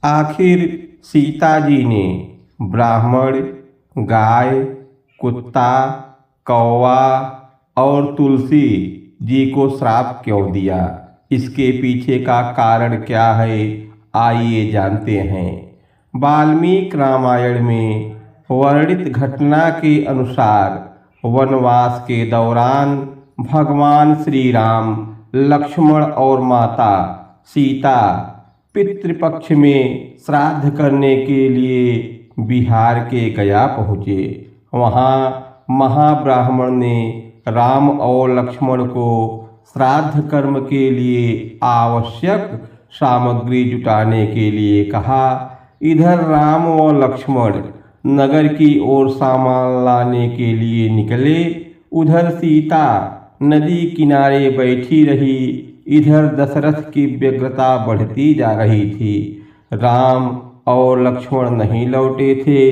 आखिर सीता जी ने ब्राह्मण, गाय, कुत्ता, कौवा और तुलसी जी को श्राप क्यों दिया? इसके पीछे का कारण क्या है, आइए जानते हैं। वाल्मीकि रामायण में वर्णित घटना के अनुसार वनवास के दौरान भगवान श्री राम, लक्ष्मण और माता सीता पितृपक्ष में श्राद्ध करने के लिए बिहार के गया पहुँचे। वहाँ महाब्राह्मण ने राम और लक्ष्मण को श्राद्ध कर्म के लिए आवश्यक सामग्री जुटाने के लिए कहा। इधर राम व लक्ष्मण नगर की ओर सामान लाने के लिए निकले। उधर सीता नदी किनारे बैठी रही। इधर दशरथ की व्यग्रता बढ़ती जा रही थी। राम और लक्ष्मण नहीं लौटे थे।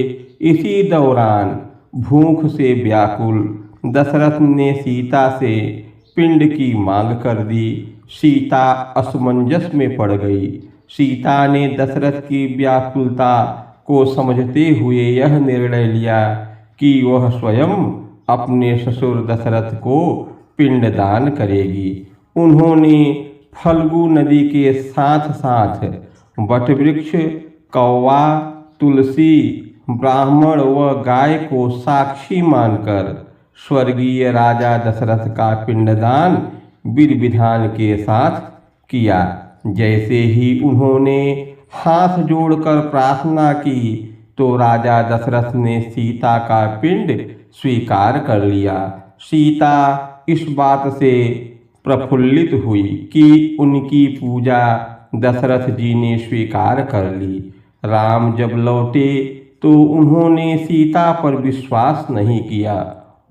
इसी दौरान भूख से व्याकुल दशरथ ने सीता से पिंड की मांग कर दी। सीता असमंजस में पड़ गई। सीता ने दशरथ की व्याकुलता को समझते हुए यह निर्णय लिया कि वह स्वयं अपने ससुर दशरथ को पिंडदान करेगी। उन्होंने फल्गु नदी के साथ साथ वटवृक्ष, कौवा, तुलसी, ब्राह्मण व गाय को साक्षी मानकर स्वर्गीय राजा दशरथ का पिंडदान विधि विधान के साथ किया। जैसे ही उन्होंने हाथ जोड़कर प्रार्थना की तो राजा दशरथ ने सीता का पिंड स्वीकार कर लिया। सीता इस बात से प्रफुल्लित हुई कि उनकी पूजा दशरथ जी ने स्वीकार कर ली। राम जब लौटे तो उन्होंने सीता पर विश्वास नहीं किया।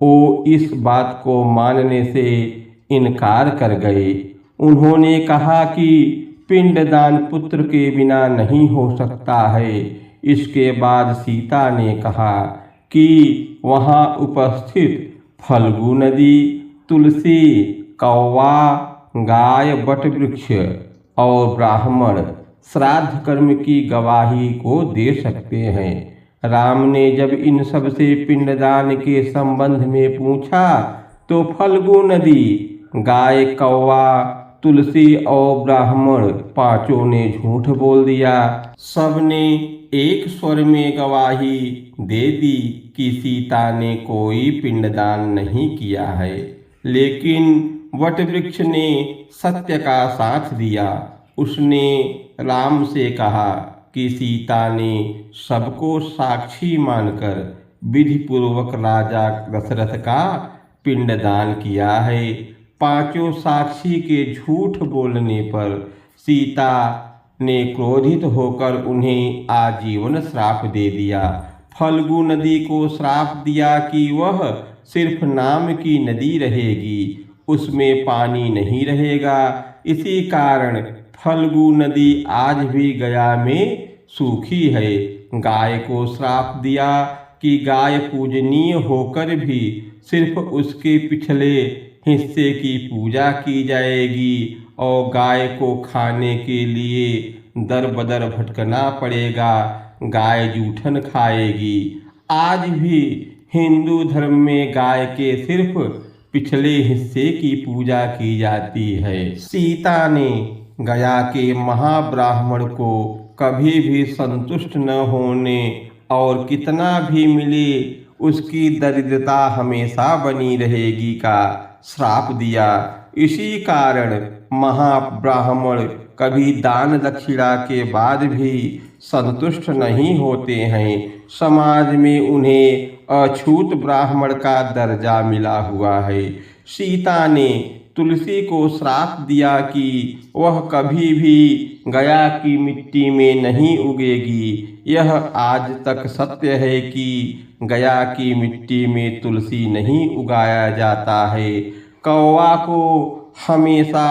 वो इस बात को मानने से इनकार कर गए। उन्होंने कहा कि पिंडदान पुत्र के बिना नहीं हो सकता है। इसके बाद सीता ने कहा कि वहाँ उपस्थित फल्गु नदी, तुलसी, कौवा, गाय, वटवृक्ष और ब्राह्मण श्राद्ध कर्म की गवाही को दे सकते हैं। राम ने जब इन सब से पिंडदान के संबंध में पूछा तो फल्गु नदी, गाय, कौवा, तुलसी और ब्राह्मण पांचों ने झूठ बोल दिया। सबने एक स्वर में गवाही दे दी कि सीता ने कोई पिंडदान नहीं किया है। लेकिन वटवृक्ष ने सत्य का साथ दिया। उसने राम से कहा कि सीता ने सबको साक्षी मानकर विधिपूर्वक राजा दशरथ का पिंडदान किया है। पांचों साक्षी के झूठ बोलने पर सीता ने क्रोधित होकर उन्हें आजीवन श्राप दे दिया। फल्गु नदी को श्राप दिया कि वह सिर्फ नाम की नदी रहेगी, उसमें पानी नहीं रहेगा। इसी कारण फल्गु नदी आज भी गया में सूखी है। गाय को श्राप दिया कि गाय पूजनीय होकर भी सिर्फ उसके पिछले हिस्से की पूजा की जाएगी और गाय को खाने के लिए दर बदर भटकना पड़ेगा। गाय जूठन खाएगी। आज भी हिंदू धर्म में गाय के सिर्फ पिछले हिस्से की पूजा की जाती है। सीता ने गया के महाब्राह्मण को कभी भी संतुष्ट न होने और कितना भी मिले उसकी दरिद्रता हमेशा बनी रहेगी का श्राप दिया। इसी कारण महाब्राह्मण कभी दान दक्षिणा के बाद भी संतुष्ट नहीं होते हैं। समाज में उन्हें अछूत ब्राह्मण का दर्जा मिला हुआ है। सीता ने तुलसी को श्राप दिया कि वह कभी भी गया की मिट्टी में नहीं उगेगी। यह आज तक सत्य है कि गया की मिट्टी में तुलसी नहीं उगाया जाता है। कौवा को हमेशा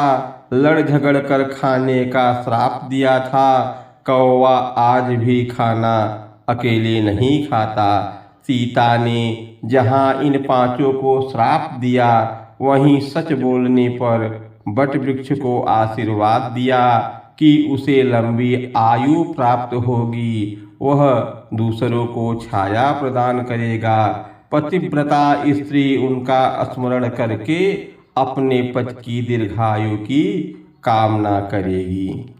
लड़ झगड़ कर खाने का श्राप दिया था। कौवा आज भी खाना अकेले नहीं खाता। सीता ने जहाँ इन पांचों को श्राप दिया वहीं सच बोलने पर वट वृक्ष को आशीर्वाद दिया। कि उसे लंबी आयु प्राप्त होगी, वह दूसरों को छाया प्रदान करेगा। पतिव्रता स्त्री उनका स्मरण करके अपने पति की दीर्घायु की कामना करेगी।